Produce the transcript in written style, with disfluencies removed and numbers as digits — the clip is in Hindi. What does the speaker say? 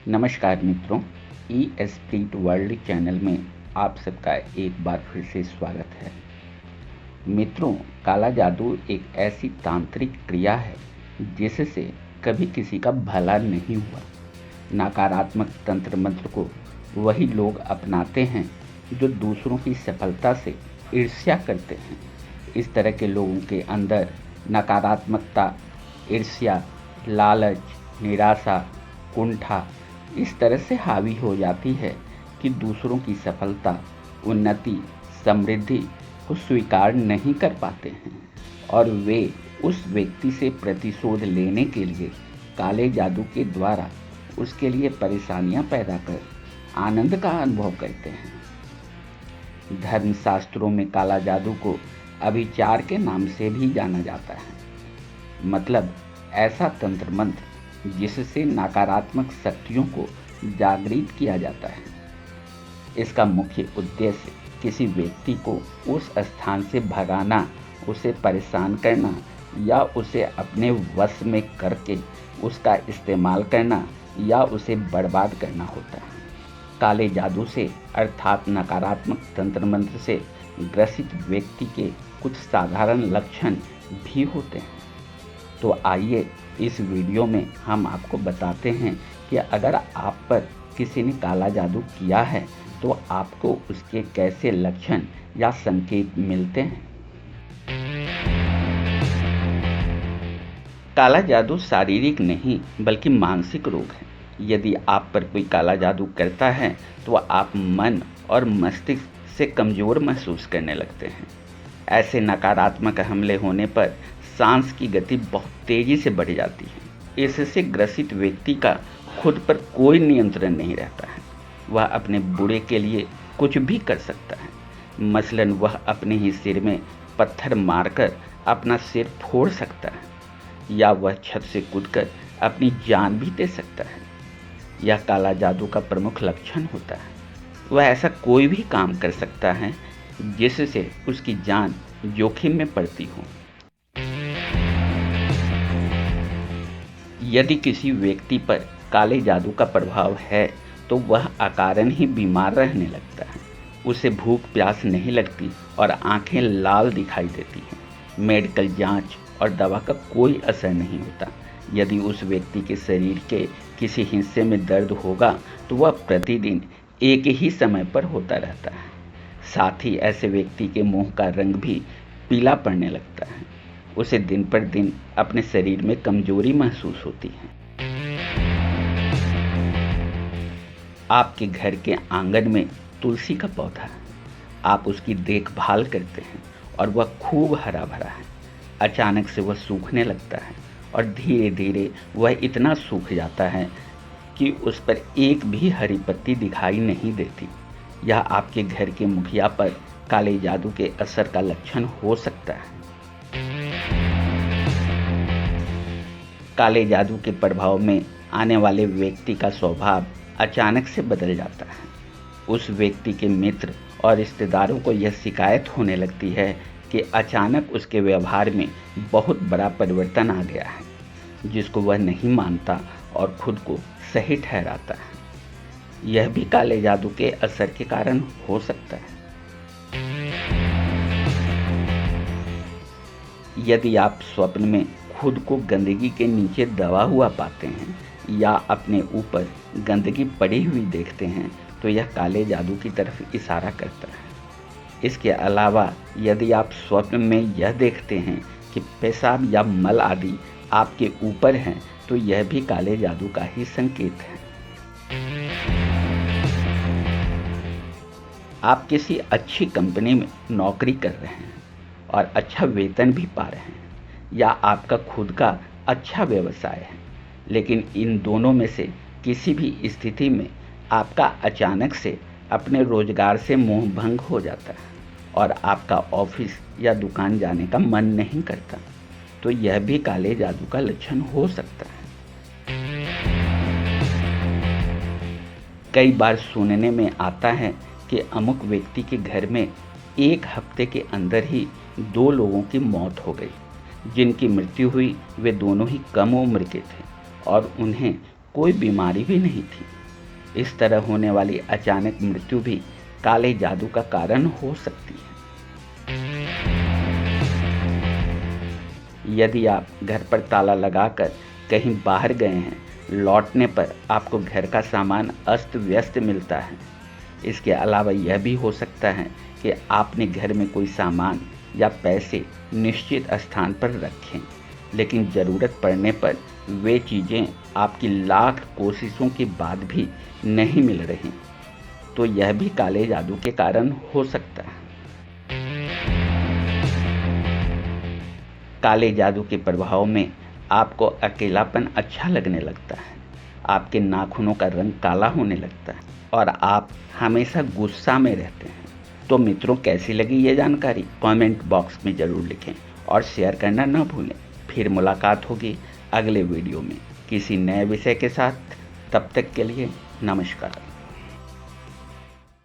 नमस्कार मित्रों, ई स्प्रिट वर्ल्ड चैनल में आप सबका एक बार फिर से स्वागत है। मित्रों, काला जादू एक ऐसी तांत्रिक क्रिया है जिससे कभी किसी का भला नहीं हुआ। नकारात्मक तंत्र मंत्र को वही लोग अपनाते हैं जो दूसरों की सफलता से ईर्ष्या करते हैं। इस तरह के लोगों के अंदर नकारात्मकता, ईर्ष्या, लालच, निराशा, कुंठा इस तरह से हावी हो जाती है कि दूसरों की सफलता, उन्नति, समृद्धि को स्वीकार नहीं कर पाते हैं और वे उस व्यक्ति से प्रतिशोध लेने के लिए काले जादू के द्वारा उसके लिए परेशानियां पैदा कर आनंद का अनुभव करते हैं। धर्मशास्त्रों में काला जादू को अभिचार के नाम से भी जाना जाता है, मतलब ऐसा तंत्र मंत्र जिससे नकारात्मक शक्तियों को जागृत किया जाता है। इसका मुख्य उद्देश्य किसी व्यक्ति को उस स्थान से भगाना, उसे परेशान करना या उसे अपने वश में करके उसका इस्तेमाल करना या उसे बर्बाद करना होता है। काले जादू से अर्थात नकारात्मक तंत्र मंत्र से ग्रसित व्यक्ति के कुछ साधारण लक्षण भी होते हैं। तो आइए इस वीडियो में हम आपको बताते हैं कि अगर आप पर किसी ने काला जादू किया है तो आपको उसके कैसे लक्षण या संकेत मिलते हैं। काला जादू शारीरिक नहीं बल्कि मानसिक रोग है। यदि आप पर कोई काला जादू करता है तो आप मन और मस्तिष्क से कमज़ोर महसूस करने लगते हैं। ऐसे नकारात्मक हमले होने पर सांस की गति बहुत तेज़ी से बढ़ जाती है। इससे ग्रसित व्यक्ति का खुद पर कोई नियंत्रण नहीं रहता है। वह अपने बुरे के लिए कुछ भी कर सकता है। मसलन वह अपने ही सिर में पत्थर मारकर अपना सिर फोड़ सकता है या वह छत से कूदकर अपनी जान भी दे सकता है। यह काला जादू का प्रमुख लक्षण होता है। वह ऐसा कोई भी काम कर सकता है जिससे उसकी जान जोखिम में पड़ती हो। यदि किसी व्यक्ति पर काले जादू का प्रभाव है तो वह अकारण ही बीमार रहने लगता है। उसे भूख प्यास नहीं लगती और आंखें लाल दिखाई देती हैं। मेडिकल जांच और दवा का कोई असर नहीं होता। यदि उस व्यक्ति के शरीर के किसी हिस्से में दर्द होगा तो वह प्रतिदिन एक ही समय पर होता रहता है। साथ ही ऐसे व्यक्ति के मुंह का रंग भी पीला पड़ने लगता है। उसे दिन पर दिन अपने शरीर में कमजोरी महसूस होती है। आपके घर के आंगन में तुलसी का पौधा है, आप उसकी देखभाल करते हैं और वह खूब हरा भरा है। अचानक से वह सूखने लगता है और धीरे धीरे वह इतना सूख जाता है कि उस पर एक भी हरी पत्ती दिखाई नहीं देती। यह आपके घर के मुखिया पर काले जादू के असर का लक्षण हो सकता है। काले जादू के प्रभाव में आने वाले व्यक्ति का स्वभाव अचानक से बदल जाता है। उस व्यक्ति के मित्र और रिश्तेदारों को यह शिकायत होने लगती है कि अचानक उसके व्यवहार में बहुत बड़ा परिवर्तन आ गया है, जिसको वह नहीं मानता और खुद को सही ठहराता है। यह भी काले जादू के असर के कारण हो सकता है। यदि आप स्वप्न में खुद को गंदगी के नीचे दबा हुआ पाते हैं या अपने ऊपर गंदगी पड़ी हुई देखते हैं तो यह काले जादू की तरफ इशारा करता है। इसके अलावा यदि आप स्वप्न में यह देखते हैं कि पेशाब या मल आदि आपके ऊपर हैं तो यह भी काले जादू का ही संकेत है। आप किसी अच्छी कंपनी में नौकरी कर रहे हैं और अच्छा वेतन भी पा रहे हैं या आपका खुद का अच्छा व्यवसाय है, लेकिन इन दोनों में से किसी भी स्थिति में आपका अचानक से अपने रोजगार से मोह भंग हो जाता है और आपका ऑफिस या दुकान जाने का मन नहीं करता, तो यह भी काले जादू का लक्षण हो सकता है। कई बार सुनने में आता है कि अमुक व्यक्ति के घर में एक हफ्ते के अंदर ही 2 लोगों की मौत हो गई। जिनकी मृत्यु हुई वे दोनों ही कम उम्र के थे और उन्हें कोई बीमारी भी नहीं थी। इस तरह होने वाली अचानक मृत्यु भी काले जादू का कारण हो सकती है। यदि आप घर पर ताला लगाकर कहीं बाहर गए हैं, लौटने पर आपको घर का सामान अस्त व्यस्त मिलता है। इसके अलावा यह भी हो सकता है कि आपने घर में कोई सामान या पैसे निश्चित स्थान पर रखें, लेकिन ज़रूरत पड़ने पर वे चीज़ें आपकी लाख कोशिशों के बाद भी नहीं मिल रही, तो यह भी काले जादू के कारण हो सकता है। काले जादू के प्रभाव में आपको अकेलापन अच्छा लगने लगता है, आपके नाखूनों का रंग काला होने लगता है और आप हमेशा गुस्सा में रहते हैं। तो मित्रों, कैसी लगी ये जानकारी कमेंट बॉक्स में ज़रूर लिखें और शेयर करना ना भूलें। फिर मुलाकात होगी अगले वीडियो में किसी नए विषय के साथ। तब तक के लिए नमस्कार।